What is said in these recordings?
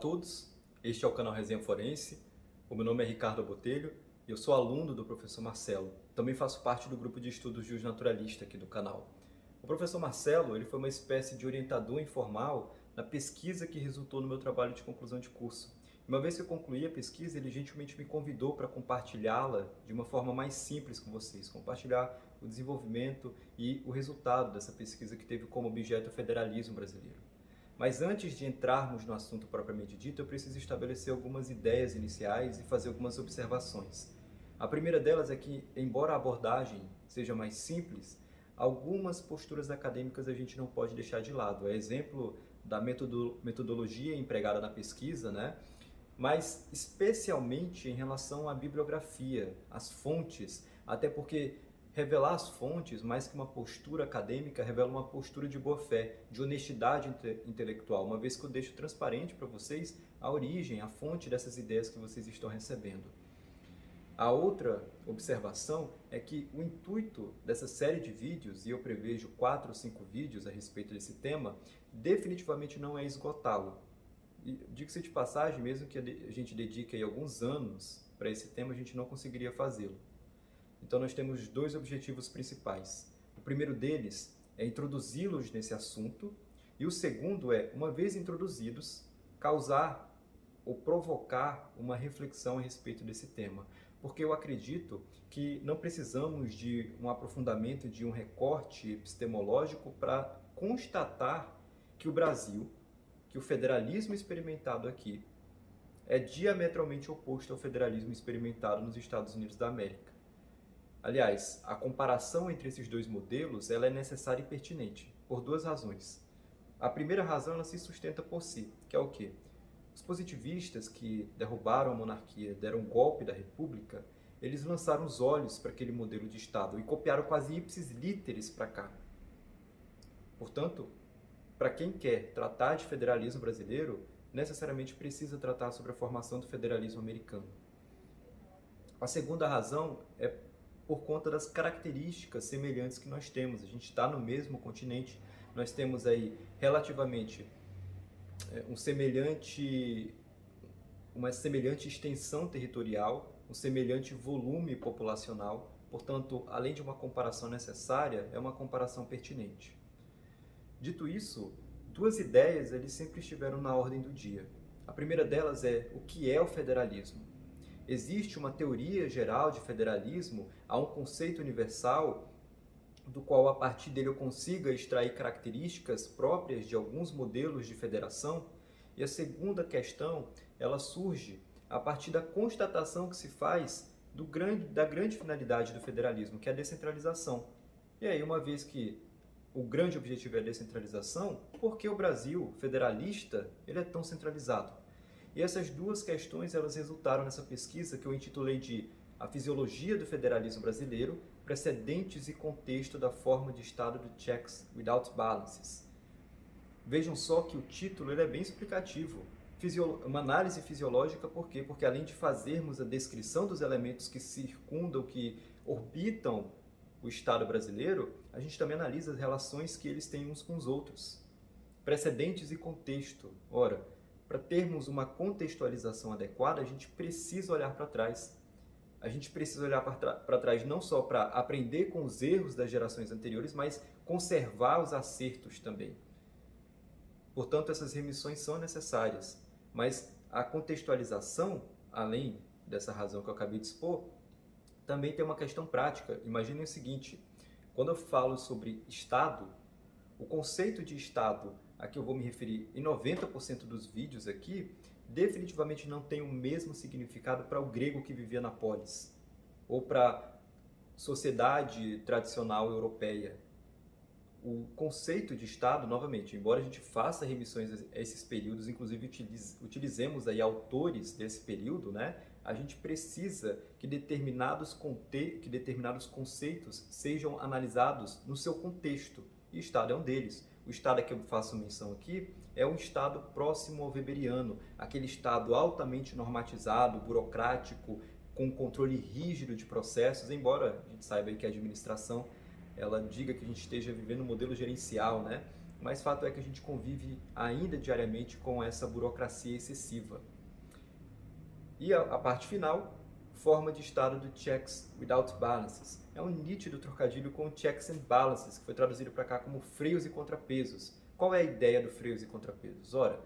todos, este é o canal Resenha Forense, o meu nome é Ricardo Botelho e eu sou aluno do professor Marcelo. Também faço parte do grupo de estudos Jus Naturalista aqui do canal. O professor Marcelo ele foi uma espécie de orientador informal na pesquisa que resultou no meu trabalho de conclusão de curso. Uma vez que eu concluí a pesquisa, ele gentilmente me convidou para compartilhá-la de uma forma mais simples com vocês, compartilhar o desenvolvimento e o resultado dessa pesquisa que teve como objeto o federalismo brasileiro. Mas antes de entrarmos no assunto propriamente dito, eu preciso estabelecer algumas ideias iniciais e fazer algumas observações. A primeira delas é que, embora a abordagem seja mais simples, algumas posturas acadêmicas a gente não pode deixar de lado. É exemplo da metodologia empregada na pesquisa, né? Mas especialmente em relação à bibliografia, às fontes, até porque revelar as fontes, mais que uma postura acadêmica, revela uma postura de boa-fé, de honestidade intelectual, uma vez que eu deixo transparente para vocês a origem, a fonte dessas ideias que vocês estão recebendo. A outra observação é que o intuito dessa série de vídeos, e eu prevejo 4 ou 5 vídeos a respeito desse tema, definitivamente não é esgotá-lo. E diga-se de passagem, mesmo que a gente dedique aí alguns anos para esse tema, a gente não conseguiria fazê-lo. Então nós temos 2 objetivos principais. O primeiro deles é introduzi-los nesse assunto, e o segundo é, uma vez introduzidos, causar ou provocar uma reflexão a respeito desse tema. Porque eu acredito que não precisamos de um aprofundamento, de um recorte epistemológico para constatar que o Brasil, que o federalismo experimentado aqui, é diametralmente oposto ao federalismo experimentado nos Estados Unidos da América. Aliás, a comparação entre esses 2 modelos ela é necessária e pertinente, por 2 razões. A primeira razão ela se sustenta por si, que é o quê? Os positivistas que derrubaram a monarquia, deram um golpe da república, eles lançaram os olhos para aquele modelo de Estado e copiaram quase ipsis literis para cá. Portanto, para quem quer tratar de federalismo brasileiro, necessariamente precisa tratar sobre a formação do federalismo americano. A segunda razão é por conta das características semelhantes que nós temos. A gente está no mesmo continente, nós temos aí relativamente uma semelhante extensão territorial, um semelhante volume populacional. Portanto, além de uma comparação necessária, é uma comparação pertinente. Dito isso, 2 ideias eles sempre estiveram na ordem do dia. A primeira delas é o que é o federalismo. Existe uma teoria geral de federalismo, há um conceito universal do qual a partir dele eu consiga extrair características próprias de alguns modelos de federação. E a segunda questão, ela surge a partir da constatação que se faz da grande finalidade do federalismo, que é a descentralização. E aí, uma vez que o grande objetivo é a descentralização, por que o Brasil federalista ele é tão centralizado? E essas 2 questões elas resultaram nessa pesquisa que eu intitulei de A Fisiologia do Federalismo Brasileiro, Precedentes e Contexto da Forma de Estado do Checks Without Balances. Vejam só que o título ele é bem explicativo. Uma análise fisiológica, por quê? Porque além de fazermos a descrição dos elementos que circundam, que orbitam o Estado brasileiro, a gente também analisa as relações que eles têm uns com os outros. Precedentes e contexto. Ora, para termos uma contextualização adequada, a gente precisa olhar para trás. A gente precisa olhar para trás não só para aprender com os erros das gerações anteriores, mas conservar os acertos também. Portanto, essas remissões são necessárias. Mas a contextualização, além dessa razão que eu acabei de expor, também tem uma questão prática. Imaginem o seguinte, quando eu falo sobre Estado, o conceito de Estado a que eu vou me referir em 90% dos vídeos aqui, definitivamente não tem o mesmo significado para o grego que vivia na polis, ou para a sociedade tradicional europeia. O conceito de Estado, novamente, embora a gente faça remissões a esses períodos, inclusive utilizemos aí autores desse período, né? A gente precisa que determinados conceitos sejam analisados no seu contexto, e Estado é um deles. O Estado a que eu faço menção aqui é um Estado próximo ao weberiano, aquele Estado altamente normatizado, burocrático, com controle rígido de processos, embora a gente saiba que a administração ela diga que a gente esteja vivendo um modelo gerencial, né? mas fato é que a gente convive ainda diariamente com essa burocracia excessiva. E a parte final, forma de estado do checks without balances. É um nítido trocadilho com checks and balances, que foi traduzido para cá como freios e contrapesos. Qual é a ideia do freios e contrapesos? Ora,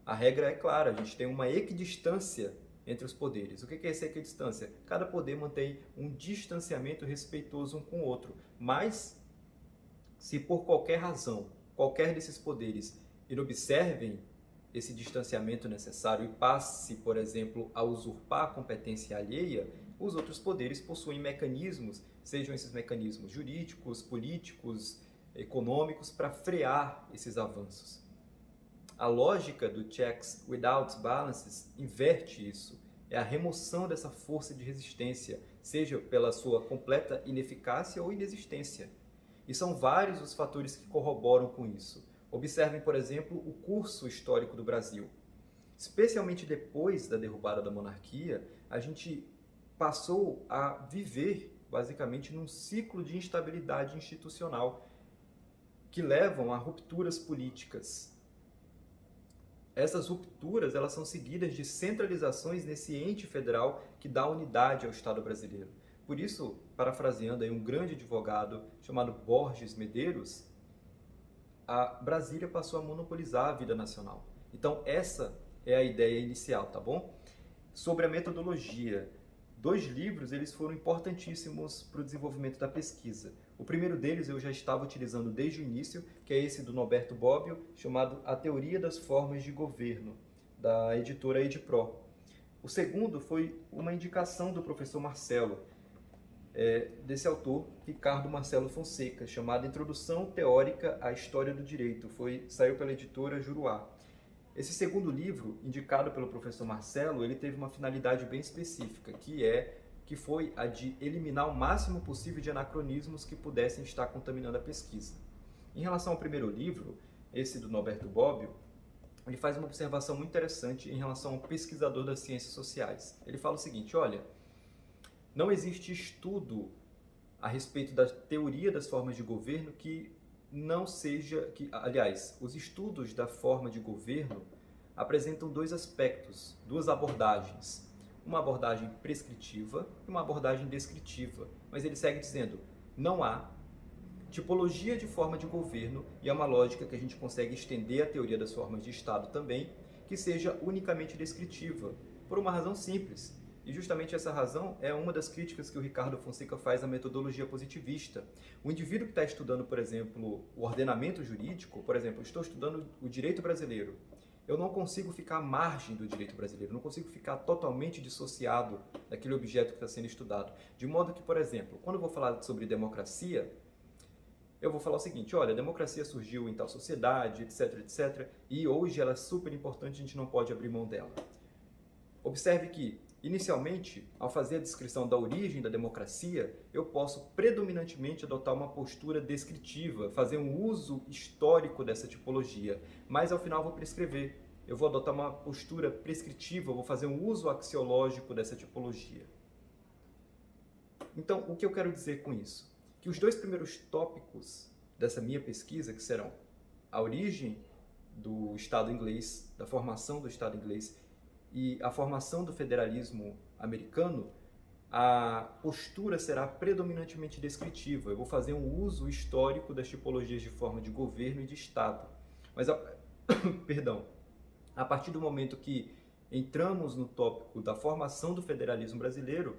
a regra é clara, a gente tem uma equidistância entre os poderes. O que é essa equidistância? Cada poder mantém um distanciamento respeitoso um com o outro, mas se por qualquer razão, qualquer desses poderes inobservem esse distanciamento necessário e passe, por exemplo, a usurpar a competência alheia, os outros poderes possuem mecanismos, sejam esses mecanismos jurídicos, políticos, econômicos, para frear esses avanços. A lógica do checks without balances inverte isso. É a remoção dessa força de resistência, seja pela sua completa ineficácia ou inexistência. E são vários os fatores que corroboram com isso. Observem, por exemplo, o curso histórico do Brasil. Especialmente depois da derrubada da monarquia, a gente passou a viver, basicamente, num ciclo de instabilidade institucional que levam a rupturas políticas. Essas rupturas elas são seguidas de centralizações nesse ente federal que dá unidade ao Estado brasileiro. Por isso, parafraseando aí um grande advogado chamado Borges Medeiros, a Brasília passou a monopolizar a vida nacional. Então, essa é a ideia inicial, tá bom? Sobre a metodologia, 2 livros eles foram importantíssimos para o desenvolvimento da pesquisa. O primeiro deles eu já estava utilizando desde o início, que é esse do Norberto Bobbio, chamado A Teoria das Formas de Governo, da editora Edipro. O segundo foi uma indicação do professor Marcelo, desse autor, Ricardo Marcelo Fonseca, chamada Introdução Teórica à História do Direito. Saiu pela editora Juruá. Esse segundo livro, indicado pelo professor Marcelo, ele teve uma finalidade bem específica, que foi a de eliminar o máximo possível de anacronismos que pudessem estar contaminando a pesquisa. Em relação ao primeiro livro, esse do Norberto Bobbio, ele faz uma observação muito interessante em relação ao pesquisador das ciências sociais. Ele fala o seguinte, olha, não existe estudo a respeito da teoria das formas de governo aliás, os estudos da forma de governo apresentam 2 aspectos, 2 abordagens. Uma abordagem prescritiva e uma abordagem descritiva. Mas ele segue dizendo, não há tipologia de forma de governo, e é uma lógica que a gente consegue estender à teoria das formas de Estado também, que seja unicamente descritiva, por uma razão simples. E justamente essa razão é uma das críticas que o Ricardo Fonseca faz à metodologia positivista. O indivíduo que está estudando, por exemplo, o ordenamento jurídico, por exemplo, estou estudando o direito brasileiro, eu não consigo ficar à margem do direito brasileiro, não consigo ficar totalmente dissociado daquele objeto que está sendo estudado. De modo que, por exemplo, quando eu vou falar sobre democracia, eu vou falar o seguinte, olha, a democracia surgiu em tal sociedade, etc, etc, e hoje ela é super importante, a gente não pode abrir mão dela. Observe que, inicialmente, ao fazer a descrição da origem da democracia, eu posso predominantemente adotar uma postura descritiva, fazer um uso histórico dessa tipologia, mas ao final vou prescrever. Eu vou adotar uma postura prescritiva, vou fazer um uso axiológico dessa tipologia. Então, o que eu quero dizer com isso? Que os 2 primeiros tópicos dessa minha pesquisa, que serão a origem do Estado inglês, da formação do Estado inglês, e a formação do federalismo americano, a postura será predominantemente descritiva. Eu vou fazer um uso histórico das tipologias de forma de governo e de Estado. Mas, perdão, a partir do momento que entramos no tópico da formação do federalismo brasileiro,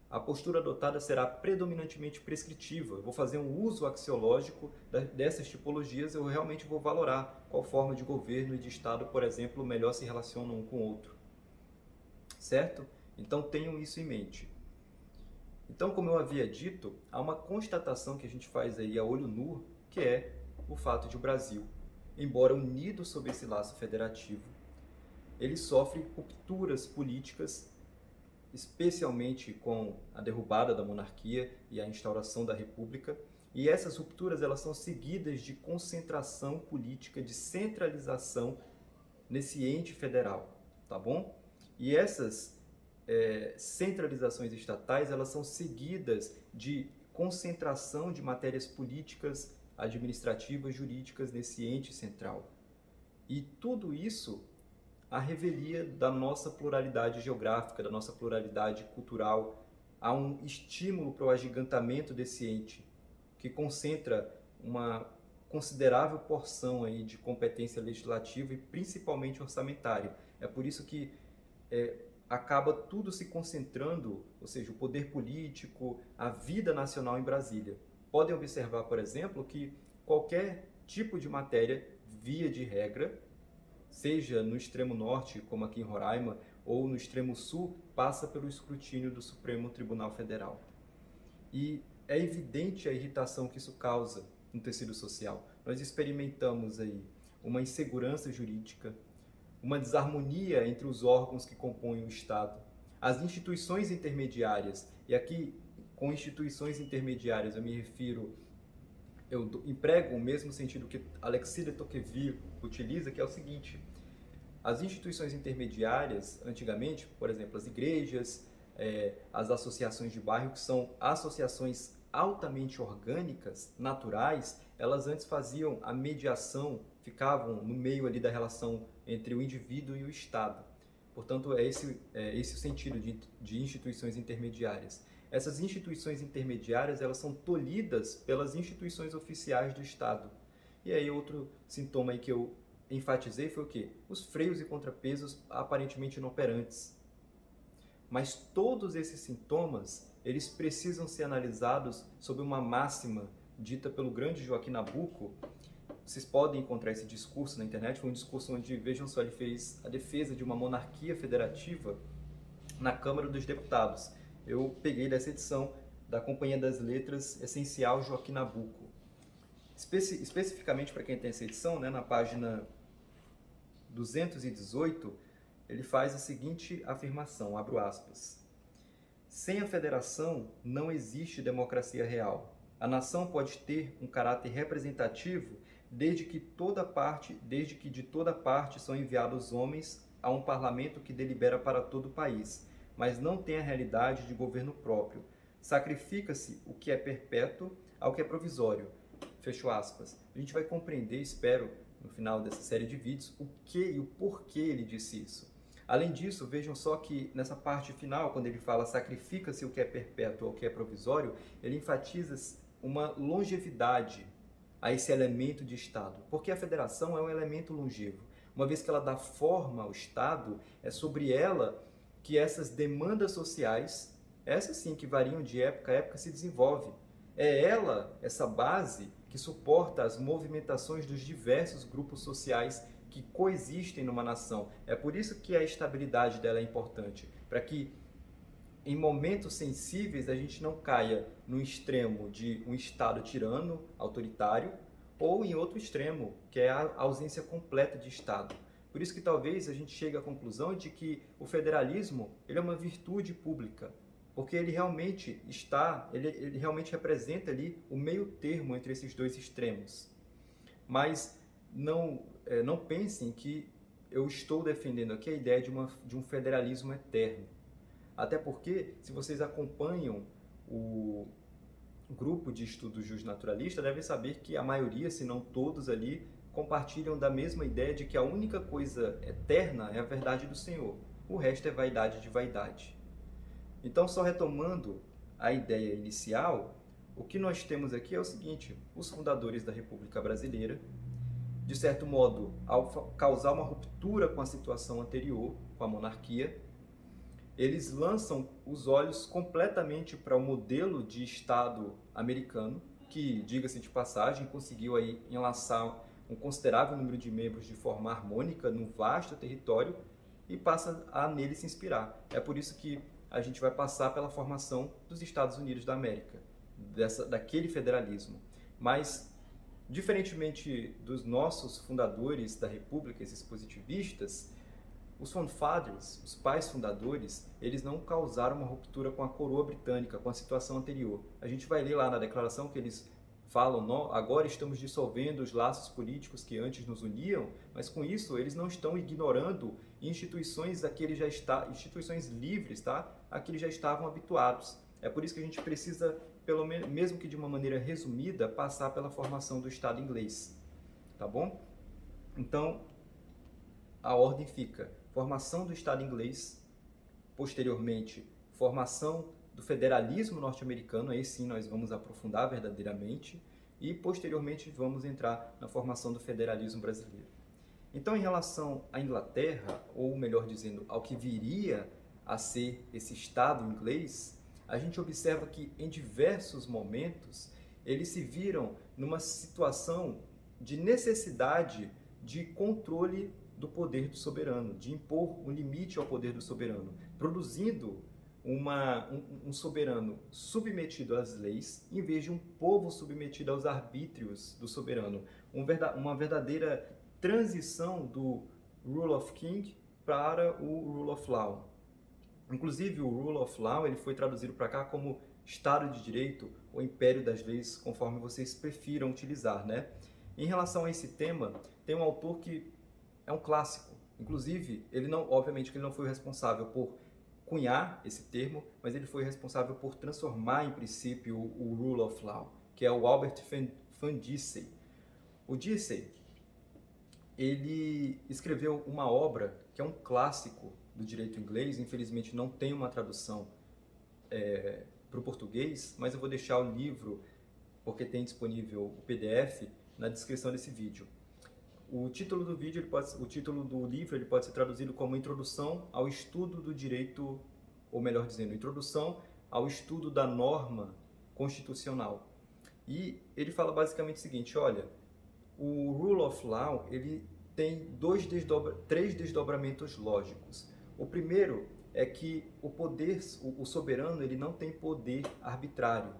a postura adotada será predominantemente prescritiva. Eu vou fazer um uso axiológico dessas tipologias, eu realmente vou valorar qual forma de governo e de Estado, por exemplo, melhor se relacionam um com o outro. Certo? Então tenham isso em mente. Então, como eu havia dito, há uma constatação que a gente faz aí a olho nu, que é o fato de o Brasil, embora unido sob esse laço federativo, ele sofre rupturas políticas, especialmente com a derrubada da monarquia e a instauração da república, e essas rupturas elas são seguidas de concentração política, de centralização nesse ente federal, tá bom? E essas centralizações estatais elas são seguidas de concentração de matérias políticas administrativas, jurídicas nesse ente central. E tudo isso à revelia da nossa pluralidade geográfica, da nossa pluralidade cultural. Há um estímulo para o agigantamento desse ente, que concentra uma considerável porção aí de competência legislativa e principalmente orçamentária. É por isso que acaba tudo se concentrando, ou seja, o poder político, a vida nacional em Brasília. Podem observar, por exemplo, que qualquer tipo de matéria, via de regra, seja no extremo norte, como aqui em Roraima, ou no extremo sul, passa pelo escrutínio do Supremo Tribunal Federal. E é evidente a irritação que isso causa no tecido social. Nós experimentamos aí uma insegurança jurídica, uma desarmonia entre os órgãos que compõem o Estado, as instituições intermediárias, e aqui com instituições intermediárias eu me refiro, eu emprego o mesmo sentido que Alexis de Tocqueville utiliza, que é o seguinte: as instituições intermediárias, antigamente, por exemplo, as igrejas, as associações de bairro, que são associações altamente orgânicas, naturais, elas antes faziam a mediação, ficavam no meio ali da relação entre o indivíduo e o Estado. Portanto, é esse o sentido de instituições intermediárias. Essas instituições intermediárias, elas são tolhidas pelas instituições oficiais do Estado. E aí outro sintoma aí que eu enfatizei foi o quê? Os freios e contrapesos aparentemente inoperantes. Mas todos esses sintomas, eles precisam ser analisados sob uma máxima dita pelo grande Joaquim Nabuco. Vocês podem encontrar esse discurso na internet, foi um discurso onde, vejam só, ele fez a defesa de uma monarquia federativa na Câmara dos Deputados. Eu peguei dessa edição da Companhia das Letras Essencial Joaquim Nabuco. Especificamente para quem tem essa edição, né, na página 218, ele faz a seguinte afirmação, abro aspas: sem a federação não existe democracia real. A nação pode ter um caráter representativo desde que de toda parte são enviados homens a um parlamento que delibera para todo o país, mas não tem a realidade de governo próprio. Sacrifica-se o que é perpétuo ao que é provisório. Fecho aspas. A gente vai compreender, espero, no final dessa série de vídeos, o que e o porquê ele disse isso. Além disso, vejam só que nessa parte final, quando ele fala sacrifica-se o que é perpétuo ao que é provisório, ele enfatiza uma longevidade a esse elemento de Estado, porque a federação é um elemento longevo. Uma vez que ela dá forma ao Estado, é sobre ela que essas demandas sociais, essas sim que variam de época a época, se desenvolve. É ela, essa base, que suporta as movimentações dos diversos grupos sociais que coexistem numa nação. É por isso que a estabilidade dela é importante, para que em momentos sensíveis a gente não caia no extremo de um Estado tirano, autoritário, ou em outro extremo, que é a ausência completa de Estado. Por isso que talvez a gente chegue à conclusão de que o federalismo ele é uma virtude pública, porque ele realmente ele realmente representa ali o meio termo entre esses dois extremos. Mas não pensem que eu estou defendendo aqui a ideia de um federalismo eterno. Até porque, se vocês acompanham o grupo de estudos justnaturalista, devem saber que a maioria, se não todos ali, compartilham da mesma ideia de que a única coisa eterna é a verdade do Senhor. O resto é vaidade de vaidade. Então, só retomando a ideia inicial, o que nós temos aqui é o seguinte: os fundadores da República Brasileira, de certo modo, ao causar uma ruptura com a situação anterior, com a monarquia, eles lançam os olhos completamente para o modelo de Estado americano, que, diga-se de passagem, conseguiu aí enlaçar um considerável número de membros de forma harmônica num vasto território e passa a nele se inspirar. É por isso que a gente vai passar pela formação dos Estados Unidos da América, daquele federalismo. Mas, diferentemente dos nossos fundadores da República, esses positivistas, os Founding Fathers, os pais fundadores, eles não causaram uma ruptura com a coroa britânica, com a situação anterior. A gente vai ler lá na declaração que eles falam, agora estamos dissolvendo os laços políticos que antes nos uniam, mas com isso eles não estão ignorando instituições instituições livres, tá? A que eles já estavam habituados. É por isso que a gente precisa mesmo que de uma maneira resumida, passar pela formação do Estado inglês, tá bom? Então, a ordem fica: formação do Estado inglês, posteriormente, formação do federalismo norte-americano, aí sim nós vamos aprofundar verdadeiramente, e posteriormente vamos entrar na formação do federalismo brasileiro. Então, em relação à Inglaterra, ou melhor dizendo, ao que viria a ser esse Estado inglês, a gente observa que em diversos momentos eles se viram numa situação de necessidade de controle do poder do soberano, de impor um limite ao poder do soberano, produzindo um soberano submetido às leis, em vez de um povo submetido aos arbítrios do soberano. Uma verdadeira transição do Rule of King para o Rule of Law. Inclusive, o Rule of Law ele foi traduzido para cá como Estado de Direito ou Império das Leis, conforme vocês prefiram utilizar, né? Em relação a esse tema, tem um autor que é um clássico. Inclusive, obviamente que ele não foi o responsável por cunhar esse termo, mas ele foi responsável por transformar em princípio o Rule of Law, que é o Albert van Dissey. O Dissey, ele escreveu uma obra que é um clássico do direito inglês, infelizmente não tem uma tradução para o português, mas eu vou deixar o livro, porque tem disponível o PDF, na descrição desse vídeo. O título do livro ele pode ser traduzido como Introdução ao Estudo do Direito, ou melhor dizendo, Introdução ao Estudo da Norma Constitucional. E ele fala basicamente o seguinte: olha, o Rule of Law ele tem três desdobramentos lógicos. O primeiro é que o soberano ele não tem poder arbitrário.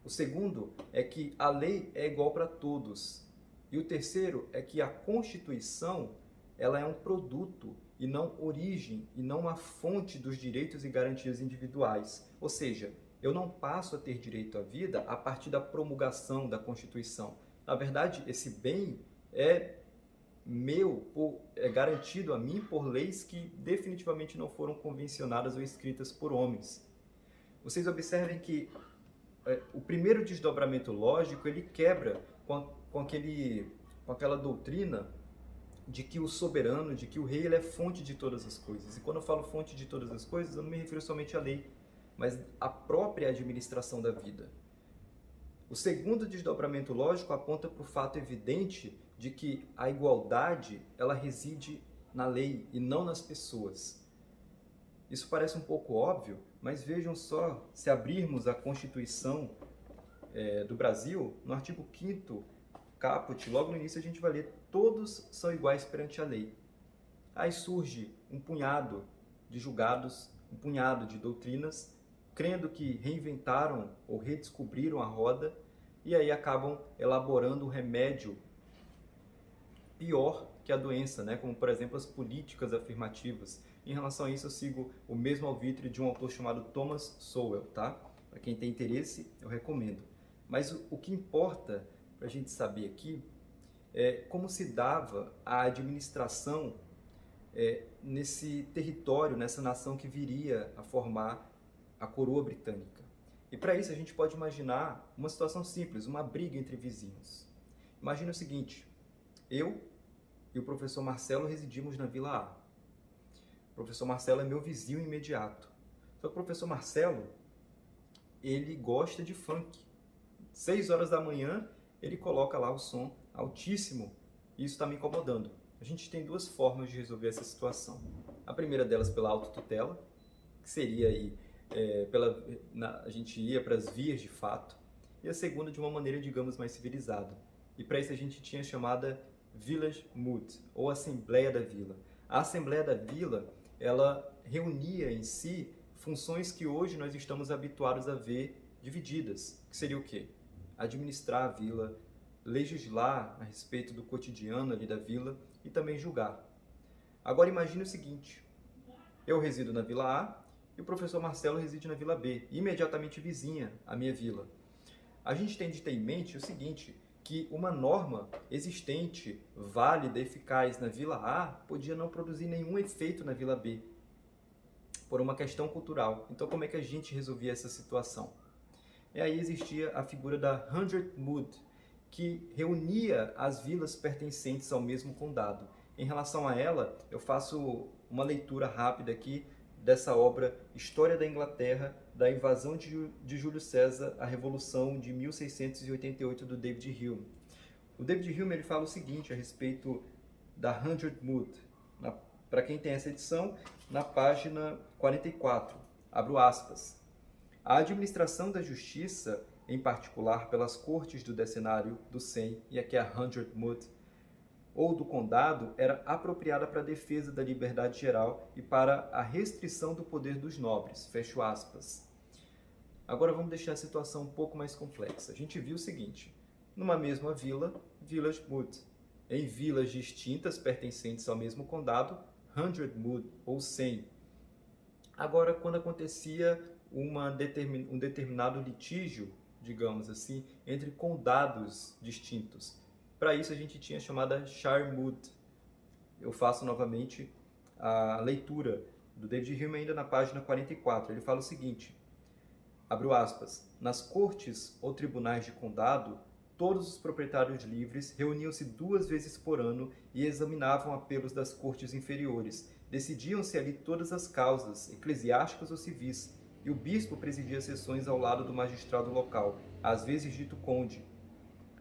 O segundo é que a lei é igual para todos. E o terceiro é que a Constituição ela é um produto e não origem e não uma fonte dos direitos e garantias individuais. Ou seja, eu não passo a ter direito à vida a partir da promulgação da Constituição. Na verdade, esse bem é garantido a mim por leis que definitivamente não foram convencionadas ou escritas por homens. Vocês observem que o primeiro desdobramento lógico ele quebra com aquela doutrina de que o soberano, de que o rei ele é fonte de todas as coisas. E quando eu falo fonte de todas as coisas, eu não me refiro somente à lei, mas à própria administração da vida. O segundo desdobramento lógico aponta para o fato evidente de que a igualdade ela reside na lei e não nas pessoas. Isso parece um pouco óbvio, mas vejam só, se abrirmos a Constituição do Brasil, no artigo 5º, caput, logo no início a gente vai ler: todos são iguais perante a lei. Aí surge um punhado de julgados, um punhado de doutrinas, crendo que reinventaram ou redescobriram a roda, e aí acabam elaborando um remédio pior que a doença, né? Como, por exemplo, as políticas afirmativas. Em relação a isso, eu sigo o mesmo alvitre de um autor chamado Thomas Sowell, tá? Para quem tem interesse, eu recomendo. Mas o que importa para a gente saber aqui é como se dava a administração nesse território, nessa nação que viria a formar a coroa britânica. E para isso a gente pode imaginar uma situação simples, uma briga entre vizinhos. Imagina o seguinte: eu e o professor Marcelo residimos na Vila A. O professor Marcelo é meu vizinho imediato. Só que o professor Marcelo, ele gosta de funk. 6 horas da manhã, ele coloca lá o som altíssimo e isso está me incomodando. A gente tem duas formas de resolver essa situação. A primeira delas pela autotutela, que seria aí, a gente ia para as vias de fato, e a segunda de uma maneira, digamos, mais civilizada. E para isso a gente tinha a chamada Village Moot, ou Assembleia da Vila. A Assembleia da Vila, ela reunia em si funções que hoje nós estamos habituados a ver divididas, que seria o quê? Administrar a vila, legislar a respeito do cotidiano ali da vila e também julgar. Agora imagine o seguinte: eu resido na Vila A e o professor Marcelo reside na Vila B, imediatamente vizinha à minha vila. A gente tem de ter em mente o seguinte, que uma norma existente, válida, eficaz na Vila A podia não produzir nenhum efeito na Vila B, por uma questão cultural. Então como é que a gente resolvia essa situação? E aí existia a figura da Hundred Mood, que reunia as vilas pertencentes ao mesmo condado. Em relação a ela, eu faço uma leitura rápida aqui dessa obra História da Inglaterra, da invasão de Júlio César à Revolução de 1688, do David Hume. O David Hume ele fala o seguinte a respeito da Hundred Mood. Para quem tem essa edição, na página 44, abro aspas. A administração da justiça, em particular pelas cortes do decennário do 100, e aqui a Hundred Mood, ou do condado, era apropriada para a defesa da liberdade geral e para a restrição do poder dos nobres. Fecho aspas. Agora vamos deixar a situação um pouco mais complexa. A gente viu o seguinte, numa mesma vila, Village Mood. Em vilas distintas pertencentes ao mesmo condado, Hundred Mood, ou 100. Agora, quando acontecia um determinado litígio, digamos assim, entre condados distintos. Para isso a gente tinha a chamada Shire Mood. Eu faço novamente a leitura do David Hume ainda na página 44. Ele fala o seguinte, abro aspas, nas cortes ou tribunais de condado, todos os proprietários livres reuniam-se 2 vezes por ano e examinavam apelos das cortes inferiores. Decidiam-se ali todas as causas, eclesiásticas ou civis, e o bispo presidia sessões ao lado do magistrado local, às vezes dito conde.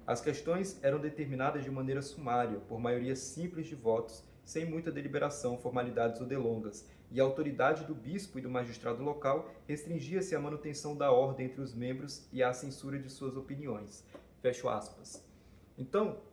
As questões eram determinadas de maneira sumária, por maioria simples de votos, sem muita deliberação, formalidades ou delongas, e a autoridade do bispo e do magistrado local restringia-se à manutenção da ordem entre os membros e à censura de suas opiniões. Fecho aspas. Então,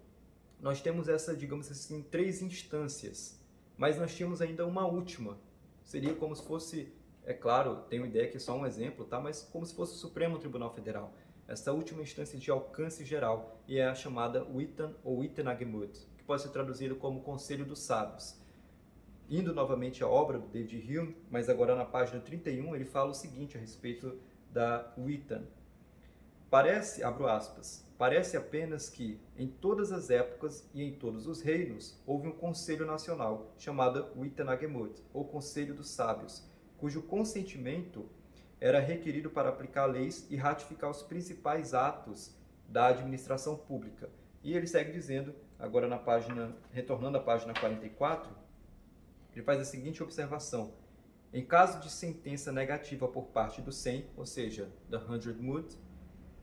nós temos digamos assim, 3 instâncias, mas nós tínhamos ainda uma última. Seria como se fosse, é claro, tenho ideia que é só um exemplo, tá? Mas como se fosse o Supremo Tribunal Federal. Essa última instância de alcance geral, e é a chamada Witan ou Witenagemot, que pode ser traduzido como Conselho dos Sábios. Indo novamente à obra do David Hume, mas agora na página 31, ele fala o seguinte a respeito da Witan. Parece, abro aspas, parece apenas que, em todas as épocas e em todos os reinos, houve um Conselho Nacional, chamado Witenagemot, ou Conselho dos Sábios, cujo consentimento era requerido para aplicar leis e ratificar os principais atos da administração pública. E ele segue dizendo, agora retornando à página 44, ele faz a seguinte observação. Em caso de sentença negativa por parte do 100, ou seja, da Hundred Mood,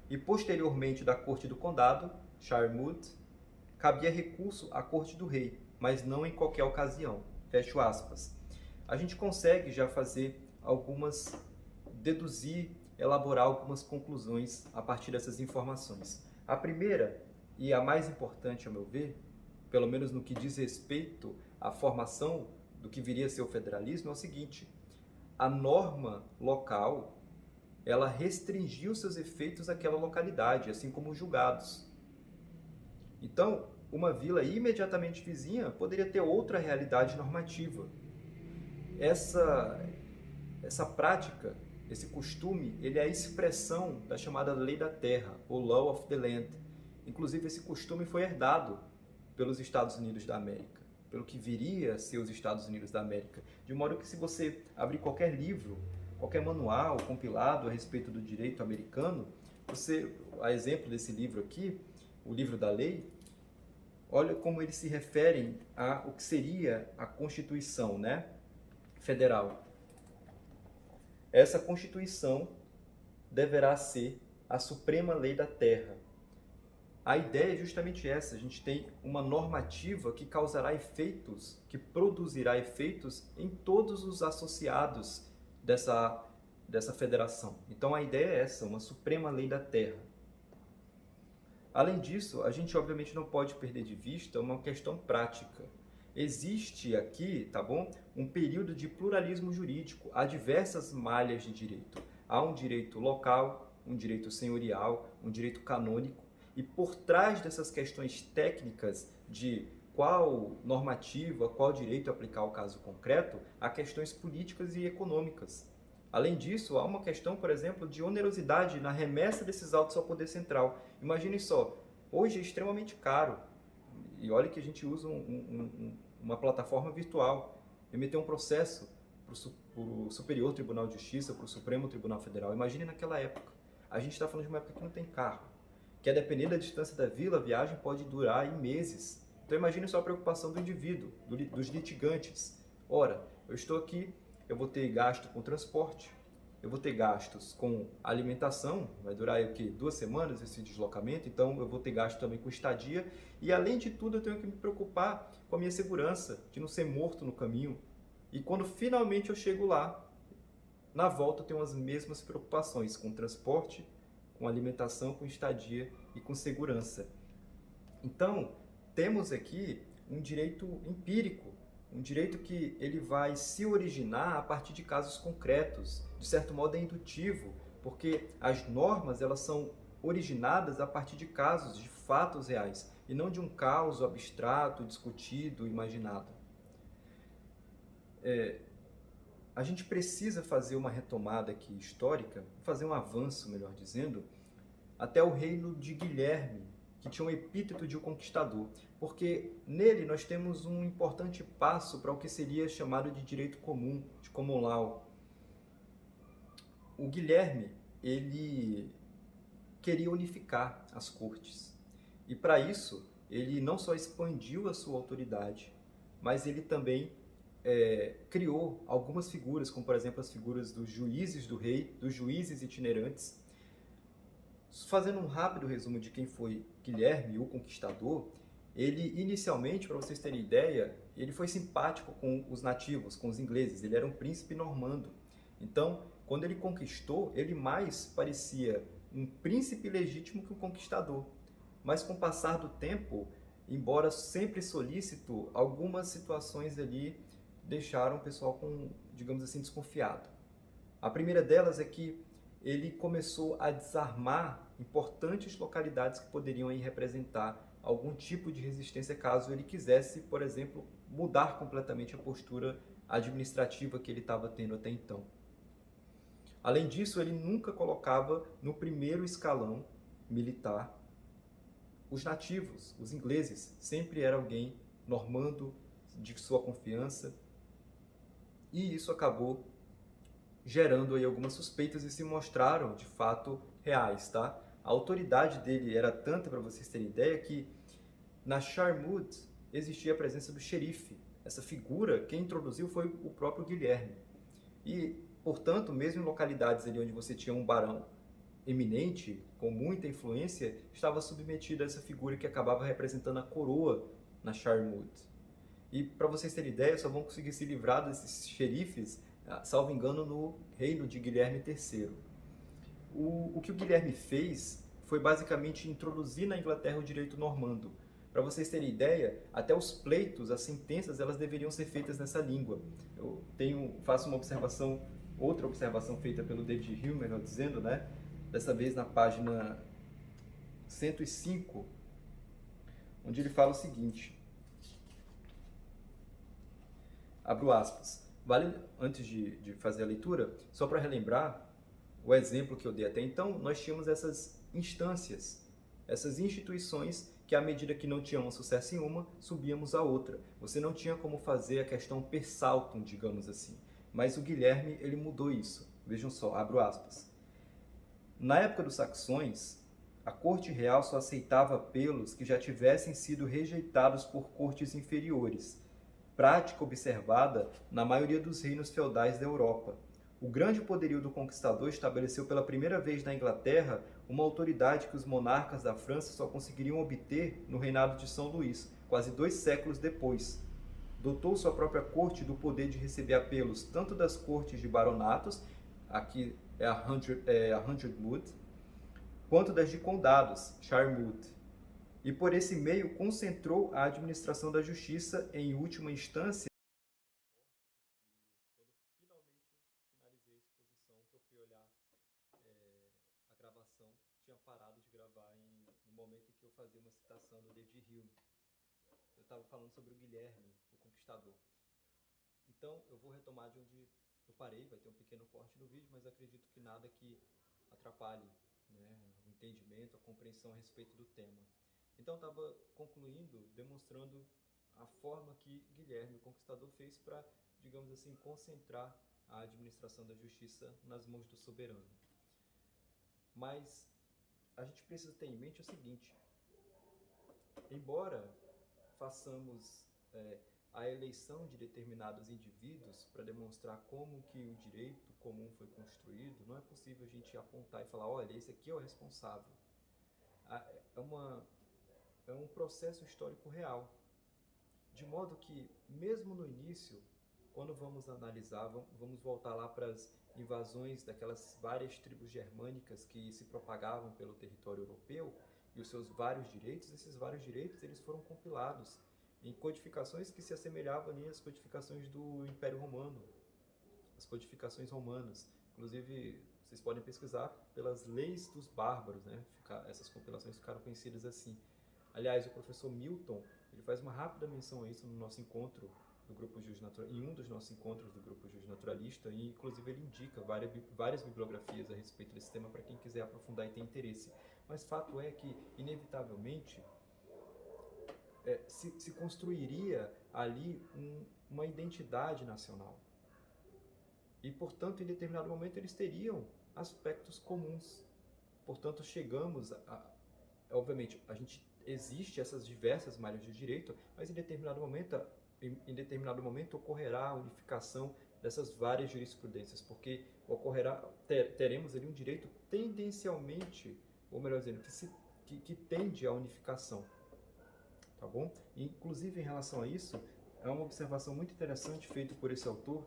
e posteriormente da Corte do Condado, Shire Mood, cabia recurso à Corte do Rei, mas não em qualquer ocasião. Fecho aspas. A gente consegue já elaborar algumas conclusões a partir dessas informações. A primeira, e a mais importante, ao meu ver, pelo menos no que diz respeito à formação do que viria a ser o federalismo, é o seguinte: a norma local, ela restringiu seus efeitos àquela localidade, assim como os julgados. Então, uma vila imediatamente vizinha poderia ter outra realidade normativa. Essa prática, esse costume, ele é a expressão da chamada Lei da Terra, ou Law of the Land. Inclusive, esse costume foi herdado pelos Estados Unidos da América, pelo que viria a ser os Estados Unidos da América. De modo que, se você abrir qualquer livro, qualquer manual compilado a respeito do direito americano, a exemplo desse livro aqui, o livro da lei, olha como eles se referem ao que seria a Constituição, né, federal. Essa Constituição deverá ser a suprema lei da terra. A ideia é justamente essa, a gente tem uma normativa que causará efeitos, que produzirá efeitos em todos os associados dessa federação. Então a ideia é essa, uma suprema lei da terra. Além disso, a gente obviamente não pode perder de vista uma questão prática. Existe aqui, tá bom, um período de pluralismo jurídico, há diversas malhas de direito. Há um direito local, um direito senhorial, um direito canônico, e por trás dessas questões técnicas de qual normativa, qual direito aplicar ao caso concreto, há questões políticas e econômicas. Além disso, há uma questão, por exemplo, de onerosidade na remessa desses autos ao poder central. Imaginem só, hoje é extremamente caro, e olha que a gente usa uma plataforma virtual, remeter um processo para o Superior Tribunal de Justiça, para o Supremo Tribunal Federal. Imagine naquela época. a gente está falando de uma época que não tem carro, que a depender da distância da vila, a viagem pode durar em meses. Então imagine só a preocupação do indivíduo, dos litigantes. Ora, eu estou aqui, eu vou ter gasto com transporte, eu vou ter gastos com alimentação, vai durar o quê? 2 semanas esse deslocamento, então eu vou ter gasto também com estadia, e além de tudo eu tenho que me preocupar com a minha segurança, de não ser morto no caminho. E quando finalmente eu chego lá, na volta eu tenho as mesmas preocupações com transporte, com alimentação, com estadia e com segurança. Então, temos aqui um direito empírico, um direito que ele vai se originar a partir de casos concretos, de certo modo é indutivo, porque as normas elas são originadas a partir de casos, de fatos reais, e não de um caos abstrato, discutido, imaginado. A gente precisa fazer uma retomada aqui histórica, fazer um avanço, melhor dizendo, até o reino de Guilherme, que tinha um epíteto de o conquistador, porque nele nós temos um importante passo para o que seria chamado de direito comum, de common law. O Guilherme, ele queria unificar as cortes, e para isso ele não só expandiu a sua autoridade, mas ele também criou algumas figuras, como por exemplo as figuras dos juízes do rei, dos juízes itinerantes. Fazendo um rápido resumo de quem foi Guilherme, o Conquistador, ele inicialmente, para vocês terem ideia, ele foi simpático com os nativos, com os ingleses, ele era um príncipe normando. Então, quando ele conquistou, ele mais parecia um príncipe legítimo que um conquistador. Mas com o passar do tempo, embora sempre solícito, algumas situações ali deixaram o pessoal com, digamos assim, desconfiado. A primeira delas é que ele começou a desarmar importantes localidades que poderiam aí representar algum tipo de resistência caso ele quisesse, por exemplo, mudar completamente a postura administrativa que ele estava tendo até então. Além disso, ele nunca colocava no primeiro escalão militar os nativos, os ingleses. Sempre era alguém normando, de sua confiança. E isso acabou gerando aí algumas suspeitas e se mostraram de fato reais, tá? A autoridade dele era tanta, para vocês terem ideia, que na Charmut existia a presença do xerife. Essa figura, quem introduziu foi o próprio Guilherme. E, portanto, mesmo em localidades ali onde você tinha um barão eminente, com muita influência, estava submetido a essa figura que acabava representando a coroa na Charmut. E para vocês terem ideia, só vão conseguir se livrar desses xerifes, salvo engano, no reino de Guilherme III. O que o Guilherme fez foi basicamente introduzir na Inglaterra o direito normando. Para vocês terem ideia, até os pleitos, as sentenças, elas deveriam ser feitas nessa língua. Eu faço uma observação, outra observação feita pelo David Hume, dizendo, né, dessa vez na página 105, onde ele fala o seguinte, abro aspas, vale, antes de fazer a leitura, só para relembrar o exemplo que eu dei até então, nós tínhamos essas instâncias, essas instituições que à medida que não tínhamos sucesso em uma, subíamos a outra. Você não tinha como fazer a questão per saltum, digamos assim. Mas o Guilherme, ele mudou isso. Vejam só, abro aspas. Na época dos saxões, a corte real só aceitava apelos que já tivessem sido rejeitados por cortes inferiores, prática observada na maioria dos reinos feudais da Europa. O grande poderio do conquistador estabeleceu pela primeira vez na Inglaterra uma autoridade que os monarcas da França só conseguiriam obter no reinado de São Luís, quase 2 séculos depois. Dotou sua própria corte do poder de receber apelos tanto das cortes de baronatos, aqui é a Hundredwood, quanto das de condados, Charmut. E por esse meio concentrou a administração da justiça em última instância. A gravação tinha parado de gravar no momento em que eu fazia uma citação do David Hume. Eu estava falando sobre o Guilherme, o Conquistador. Então, eu vou retomar de onde eu parei, vai ter um pequeno corte no vídeo, mas acredito que nada que atrapalhe, né, o entendimento, a compreensão a respeito do tema. Então, eu estava concluindo, demonstrando a forma que Guilherme, o Conquistador, fez para, digamos assim, concentrar a administração da justiça nas mãos do soberano. mas a gente precisa ter em mente o seguinte: embora façamos a eleição de determinados indivíduos para demonstrar como que o direito comum foi construído, não é possível a gente apontar e falar, olha, esse aqui é o responsável. É, é um processo histórico real. De modo que, mesmo no início, quando vamos analisar, vamos voltar lá para as invasões daquelas várias tribos germânicas que se propagavam pelo território europeu e os seus vários direitos, esses vários direitos eles foram compilados em codificações que se assemelhavam ali às codificações do Império Romano, as codificações romanas. Inclusive, vocês podem pesquisar pelas leis dos bárbaros, né? Essas compilações ficaram conhecidas assim. Aliás, o professor Milton, ele faz uma rápida menção a isso no nosso encontro do grupo em um dos nossos encontros do grupo Justo Naturalista, e inclusive ele indica várias bibliografias a respeito desse tema para quem quiser aprofundar e ter interesse. Mas fato é que, inevitavelmente, se construiria ali uma identidade nacional. E, portanto, em determinado momento eles teriam aspectos comuns. Portanto, chegamos obviamente, existe essas diversas malhas de direito, mas em determinado momento ocorrerá a unificação dessas várias jurisprudências, porque teremos ali um direito tendencialmente, ou melhor dizendo, que tende à unificação, tá bom? E, inclusive, em relação a isso, é uma observação muito interessante feita por esse autor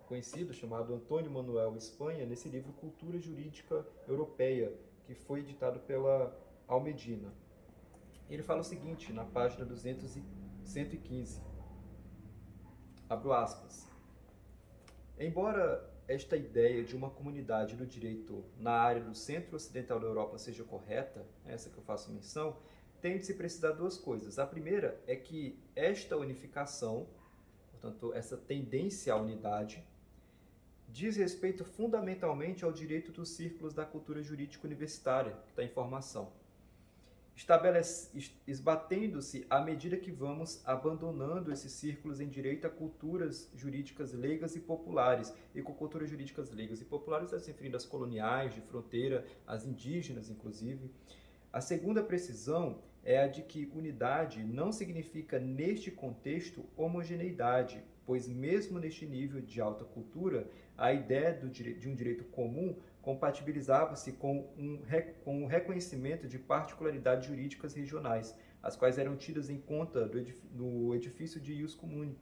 conhecido, chamado Antônio Manuel Espanha, nesse livro Cultura Jurídica Europeia, que foi editado pela Almedina. Ele fala o seguinte, na página 115, abro aspas, embora esta ideia de uma comunidade do direito na área do centro-ocidental da Europa seja correta, essa que eu faço menção, tem de se precisar duas coisas. A primeira é que esta unificação, portanto, essa tendência à unidade, diz respeito fundamentalmente ao direito dos círculos da cultura jurídica universitária, que está em formação, esbatendo-se à medida que vamos abandonando esses círculos em direito a culturas jurídicas leigas e populares. E com culturas jurídicas leigas e populares, está se referindo às coloniais, de fronteira, às indígenas, inclusive. A segunda precisão é a de que unidade não significa, neste contexto, homogeneidade, pois mesmo neste nível de alta cultura, a ideia de um direito comum compatibilizava-se com o reconhecimento de particularidades jurídicas regionais, as quais eram tidas em conta no edifício de ius commune.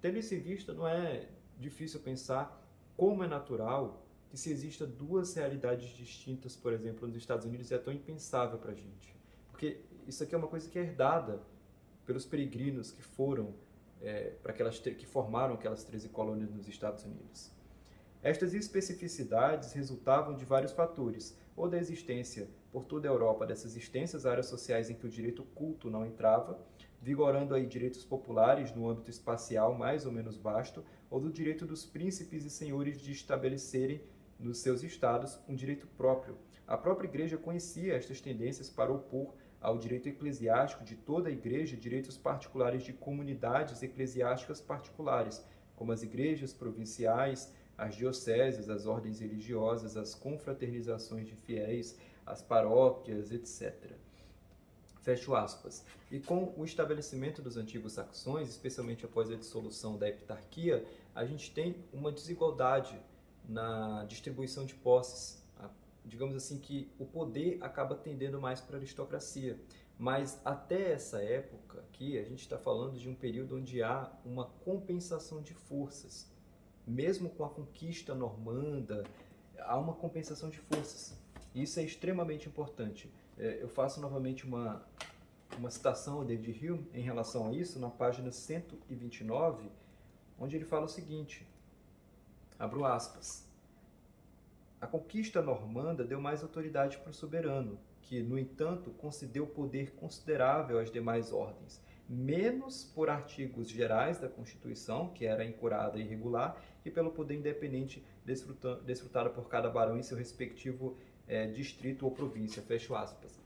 Tendo isso em vista, não é difícil pensar como é natural que se exista duas realidades distintas, por exemplo, nos Estados Unidos, é tão impensável para a gente. Porque isso aqui é uma coisa que é herdada pelos peregrinos que foram, que formaram aquelas 13 colônias nos Estados Unidos. Estas especificidades resultavam de vários fatores, ou da existência por toda a Europa dessas extensas áreas sociais em que o direito culto não entrava, vigorando aí direitos populares no âmbito espacial mais ou menos vasto, ou do direito dos príncipes e senhores de estabelecerem nos seus estados um direito próprio. A própria Igreja conhecia estas tendências para opor ao direito eclesiástico de toda a Igreja direitos particulares de comunidades eclesiásticas particulares, como as igrejas provinciais, as dioceses, as ordens religiosas, as confraternizações de fiéis, as paróquias, etc. Fecho aspas. E com o estabelecimento dos antigos saxões, especialmente após a dissolução da heptarquia, a gente tem uma desigualdade na distribuição de posses. Digamos assim que o poder acaba tendendo mais para a aristocracia. Mas até essa época aqui, a gente está falando de um período onde há uma compensação de forças. Mesmo com a conquista normanda, há uma compensação de forças. E isso é extremamente importante. Eu faço novamente uma citação ao David Hume em relação a isso, na página 129, onde ele fala o seguinte, abro aspas, a conquista normanda deu mais autoridade para o soberano, que, no entanto, concedeu poder considerável às demais ordens, menos por artigos gerais da Constituição, que era incurada e irregular, que pelo poder independente desfrutado por cada barão em seu respectivo distrito ou província, fecho aspas.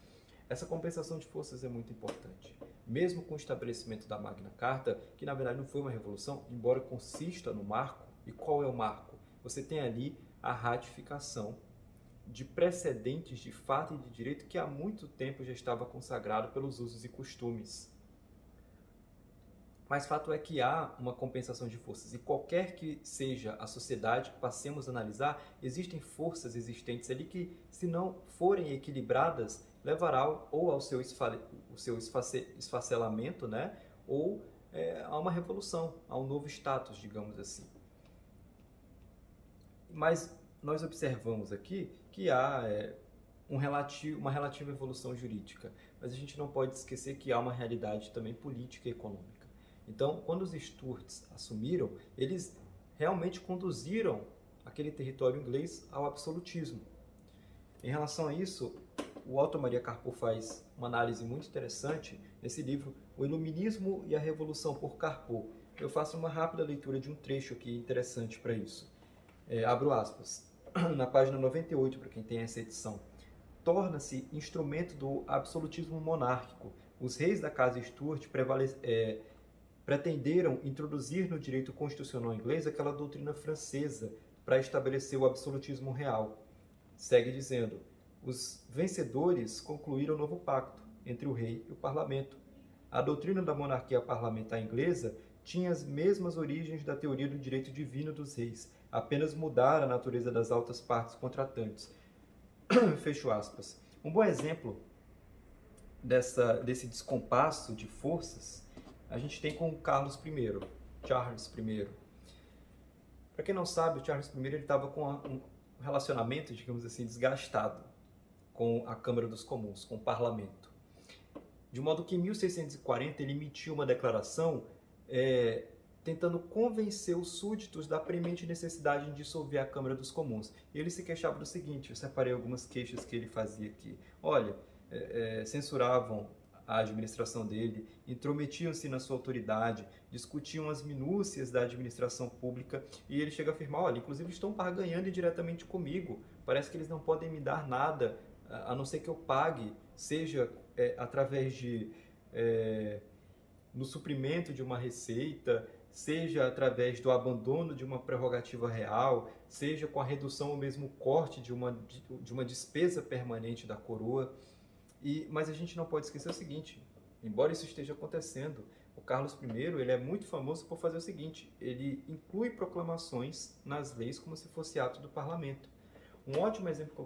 Essa compensação de forças é muito importante. Mesmo com o estabelecimento da Magna Carta, que na verdade não foi uma revolução, embora consista no marco, e qual é o marco? Você tem ali a ratificação de precedentes de fato e de direito que há muito tempo já estava consagrado pelos usos e costumes. Mas fato é que há uma compensação de forças, e qualquer que seja a sociedade que passemos a analisar, existem forças existentes ali que, se não forem equilibradas, levará ou ao seu esfacelamento, né? Ou a uma revolução, a um novo status, digamos assim. Mas nós observamos aqui que há uma relativa evolução jurídica, mas a gente não pode esquecer que há uma realidade também política e econômica. Então, quando os Stuarts assumiram, eles realmente conduziram aquele território inglês ao absolutismo. Em relação a isso, o Otto Maria Carpo faz uma análise muito interessante nesse livro, O Iluminismo e a Revolução por Carpo. Eu faço uma rápida leitura de um trecho aqui interessante para isso. Abro aspas, na página 98, para quem tem essa edição. Torna-se instrumento do absolutismo monárquico. Os reis da casa Stuart pretenderam introduzir no direito constitucional inglês aquela doutrina francesa para estabelecer o absolutismo real. Segue dizendo, os vencedores concluíram um novo pacto entre o rei e o parlamento. A doutrina da monarquia parlamentar inglesa tinha as mesmas origens da teoria do direito divino dos reis, apenas mudar a natureza das altas partes contratantes. Fecho aspas. Um bom exemplo desse descompasso de forças a gente tem com Charles I. Para quem não sabe, o Charles I estava com um relacionamento, digamos assim, desgastado com a Câmara dos Comuns, com o parlamento. De modo que em 1640 ele emitiu uma declaração tentando convencer os súditos da premente necessidade de dissolver a Câmara dos Comuns. E ele se queixava do seguinte, eu separei algumas queixas que ele fazia aqui. Olha, censuravam a administração dele, intrometiam-se na sua autoridade, discutiam as minúcias da administração pública, e ele chega a afirmar, olha, inclusive estão barganhando diretamente comigo, parece que eles não podem me dar nada, a não ser que eu pague, seja através de no suprimento de uma receita, seja através do abandono de uma prerrogativa real, seja com a redução ou mesmo corte de uma despesa permanente da coroa. Mas a gente não pode esquecer o seguinte, embora isso esteja acontecendo, o Carlos I ele é muito famoso por fazer o seguinte, ele inclui proclamações nas leis como se fosse ato do parlamento. Um ótimo exemplo que eu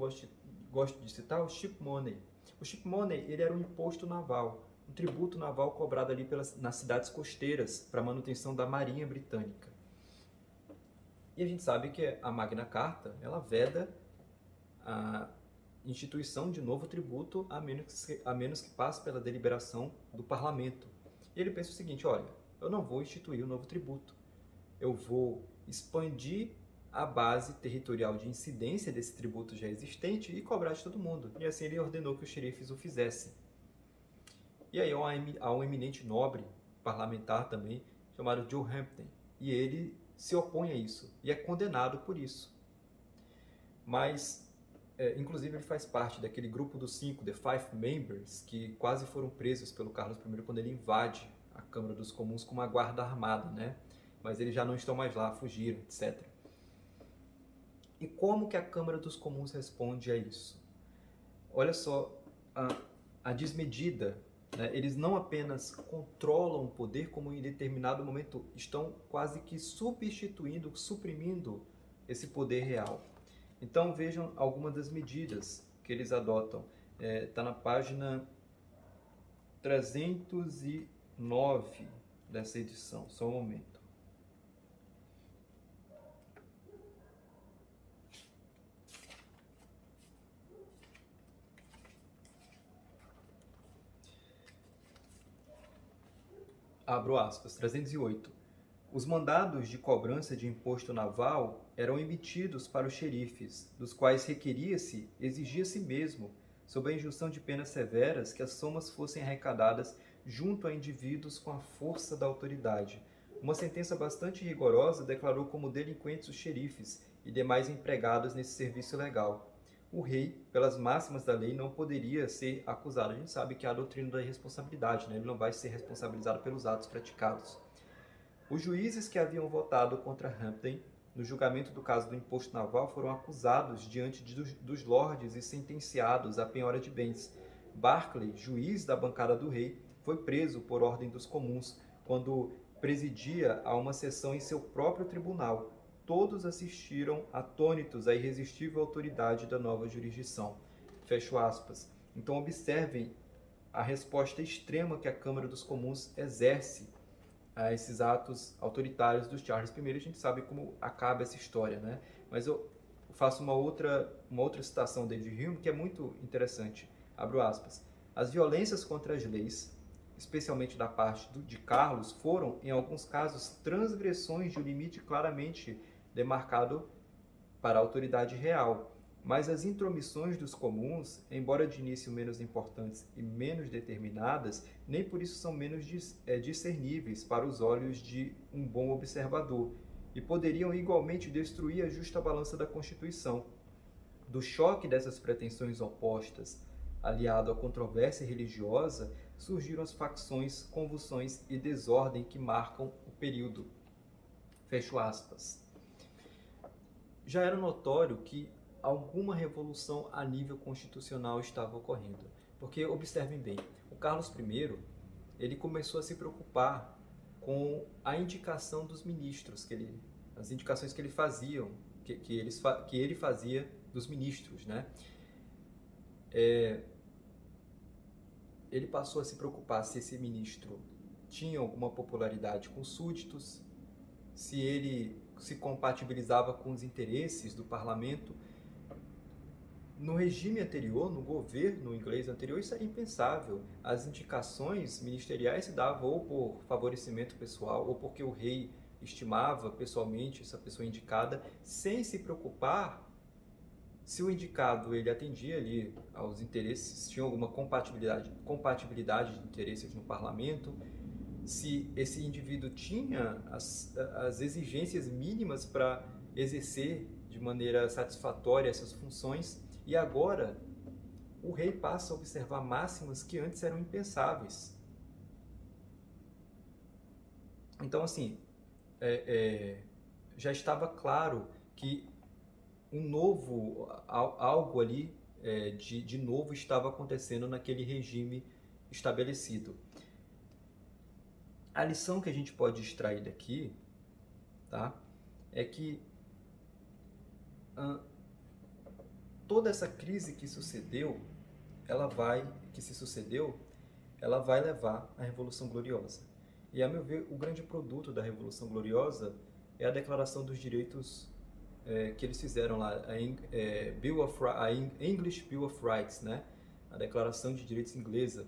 gosto de citar é o ship money. O ship money ele era um imposto naval, um tributo naval cobrado ali nas cidades costeiras para a manutenção da marinha britânica. E a gente sabe que a Magna Carta ela veda a instituição de novo tributo a menos que passe pela deliberação do parlamento. E ele pensa o seguinte, olha, eu não vou instituir um novo tributo, eu vou expandir a base territorial de incidência desse tributo já existente e cobrar de todo mundo. E assim ele ordenou que os xerifes o fizessem. E aí há um eminente nobre parlamentar também, chamado Joe Hampden, e ele se opõe a isso e é condenado por isso. Mas inclusive ele faz parte daquele grupo dos 5, The Five Members, que quase foram presos pelo Carlos I quando ele invade a Câmara dos Comuns com uma guarda armada, né? Mas eles já não estão mais lá, fugiram, etc. E como que a Câmara dos Comuns responde a isso? Olha só a desmedida, né? Eles não apenas controlam o poder, como em determinado momento estão quase que substituindo, suprimindo esse poder real. Então vejam algumas das medidas que eles adotam. Está na página 309 dessa edição, só um momento. Abro aspas, 308. Os mandados de cobrança de imposto naval eram emitidos para os xerifes, dos quais requeria-se, exigia-se mesmo, sob a injunção de penas severas, que as somas fossem arrecadadas junto a indivíduos com a força da autoridade. Uma sentença bastante rigorosa declarou como delinquentes os xerifes e demais empregados nesse serviço legal. O rei, pelas máximas da lei, não poderia ser acusado. A gente sabe que há a doutrina da irresponsabilidade, né? Ele não vai ser responsabilizado pelos atos praticados. Os juízes que haviam votado contra Hampden no julgamento do caso do imposto naval, foram acusados diante dos lordes e sentenciados à penhora de bens. Barclay, juiz da bancada do rei, foi preso por ordem dos comuns quando presidia a uma sessão em seu próprio tribunal. Todos assistiram atônitos à irresistível autoridade da nova jurisdição. Fecho aspas. Então observem a resposta extrema que a Câmara dos Comuns exerce a esses atos autoritários dos Charles I. A gente sabe como acaba essa história, né? Mas eu faço uma outra citação de Hume que é muito interessante. Abro aspas. As violências contra as leis, especialmente da parte de Carlos, foram, em alguns casos, transgressões de um limite claramente demarcado para a autoridade real. Mas as intromissões dos comuns, embora de início menos importantes e menos determinadas, nem por isso são menos discerníveis para os olhos de um bom observador, e poderiam igualmente destruir a justa balança da Constituição. Do choque dessas pretensões opostas, aliado à controvérsia religiosa, surgiram as facções, convulsões e desordem que marcam o período. Fecho aspas. Já era notório que alguma revolução a nível constitucional estava ocorrendo. Porque, observem bem, o Carlos I, ele começou a se preocupar com a indicação dos ministros, as indicações que ele fazia, que ele fazia dos ministros, né? Ele passou a se preocupar se esse ministro tinha alguma popularidade com os súditos, se ele se compatibilizava com os interesses do parlamento. No regime anterior, no governo inglês anterior, isso era impensável. As indicações ministeriais se davam ou por favorecimento pessoal, ou porque o rei estimava pessoalmente essa pessoa indicada, sem se preocupar se o indicado ele atendia ali aos interesses, tinha alguma compatibilidade de interesses no parlamento, se esse indivíduo tinha as exigências mínimas para exercer de maneira satisfatória essas funções. E agora, o rei passa a observar máximas que antes eram impensáveis. Então, assim, já estava claro que algo ali de novo estava acontecendo naquele regime estabelecido. A lição que a gente pode extrair daqui, tá, é que toda essa crise que sucedeu, ela vai levar à Revolução Gloriosa. E, a meu ver, o grande produto da Revolução Gloriosa é a Declaração dos Direitos que eles fizeram lá, a English Bill of Rights, né? A Declaração de Direitos inglesa,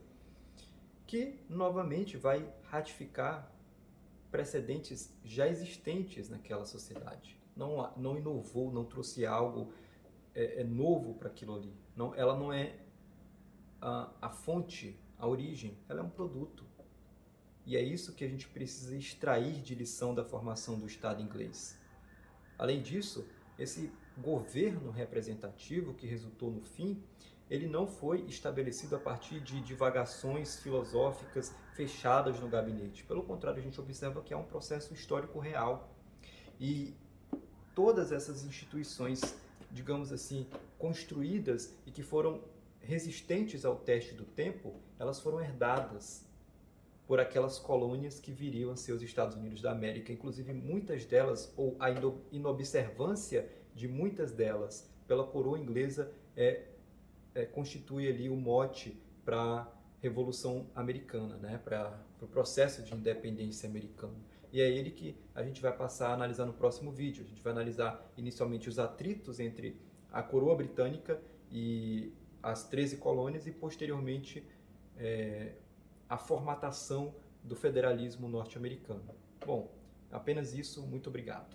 que novamente vai ratificar precedentes já existentes naquela sociedade. Não inovou, não trouxe algo novo para aquilo ali. Ela não é a fonte, a origem, ela é um produto. E é isso que a gente precisa extrair de lição da formação do Estado inglês. Além disso, esse governo representativo que resultou no fim, ele não foi estabelecido a partir de divagações filosóficas fechadas no gabinete. Pelo contrário, a gente observa que é um processo histórico real. E todas essas instituições, digamos assim, construídas e que foram resistentes ao teste do tempo, elas foram herdadas por aquelas colônias que viriam a ser os Estados Unidos da América. Inclusive, muitas delas, ou a inobservância de muitas delas pela coroa inglesa, constitui ali o mote para a Revolução Americana, né? Para o processo de independência americano. E é ele que a gente vai passar a analisar no próximo vídeo. A gente vai analisar inicialmente os atritos entre a coroa britânica e as 13 colônias e, posteriormente, a formatação do federalismo norte-americano. Bom, apenas isso. Muito obrigado.